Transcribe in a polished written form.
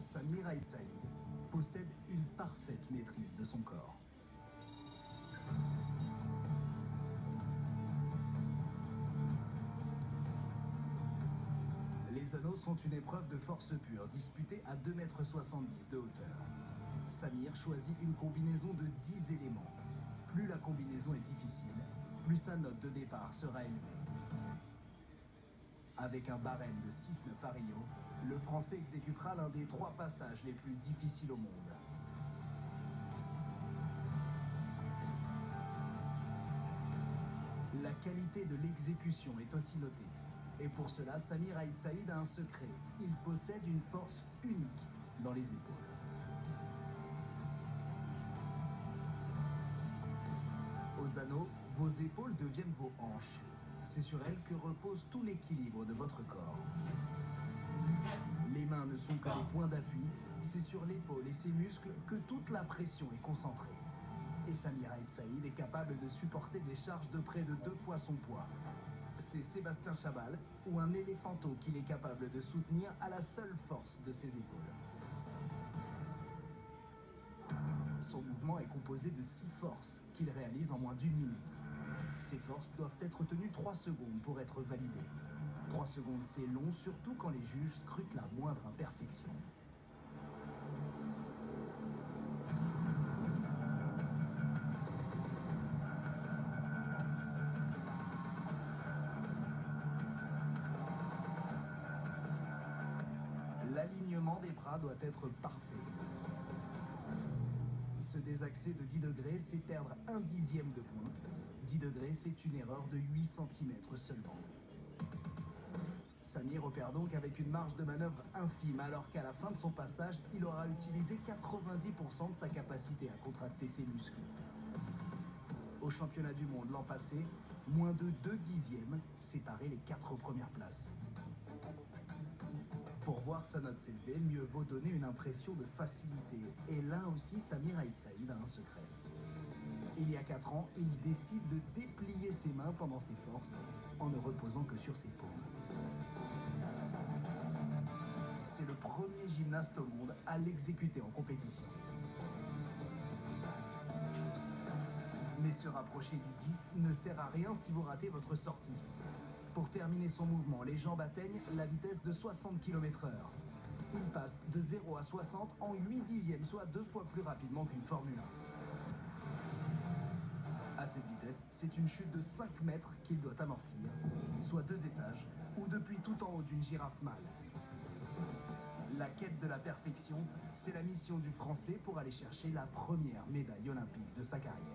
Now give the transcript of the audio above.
Samir Aït Saïd possède une parfaite maîtrise de son corps. Les anneaux sont une épreuve de force pure disputée à 2,70 m de hauteur. Samir choisit une combinaison de 10 éléments. Plus la combinaison est difficile, plus sa note de départ sera élevée. Avec un barème de 6,9 à Rio, le Français exécutera l'un des 3 passages les plus difficiles au monde. La qualité de l'exécution est aussi notée. Et pour cela, Samir Aït Saïd a un secret. Il possède une force unique dans les épaules. Aux anneaux, vos épaules deviennent vos hanches. C'est sur elles que repose tout l'équilibre de votre corps. Les mains ne sont que des points d'appui. C'est sur l'épaule et ses muscles que toute la pression est concentrée. Et Samir Aït Saïd est capable de supporter des charges de près de 2 fois son poids. C'est Sébastien Chabal ou un éléphanteau qu'il est capable de soutenir à la seule force de ses épaules. Son mouvement est composé de 6 forces qu'il réalise en moins d'1 minute. Ces forces doivent être tenues 3 secondes pour être validées. 3 secondes, c'est long, surtout quand les juges scrutent la moindre imperfection. L'alignement des bras doit être parfait. Se désaxer de 10 degrés, c'est perdre 1/10 de point. 10 degrés, c'est une erreur de 8 cm seulement. Samir opère donc avec une marge de manœuvre infime, alors qu'à la fin de son passage, il aura utilisé 90% de sa capacité à contracter ses muscles. Au championnat du monde l'an passé, moins de 2/10 séparaient les 4 premières places. Pour voir sa note s'élever, mieux vaut donner une impression de facilité. Et là aussi, Samir Aït Saïd a un secret. Il y a 4 ans, il décide de déplier ses mains pendant ses forces, en ne reposant que sur ses paumes. C'est le premier gymnaste au monde à l'exécuter en compétition. Mais se rapprocher du 10 ne sert à rien si vous ratez votre sortie. Pour terminer son mouvement, les jambes atteignent la vitesse de 60 km/h. Il passe de 0 à 60 en 8/10, soit 2 fois plus rapidement qu'une Formule 1. À cette vitesse, c'est une chute de 5 mètres qu'il doit amortir, soit 2 étages, ou depuis tout en haut d'une girafe mâle. La quête de la perfection, c'est la mission du Français pour aller chercher la première médaille olympique de sa carrière.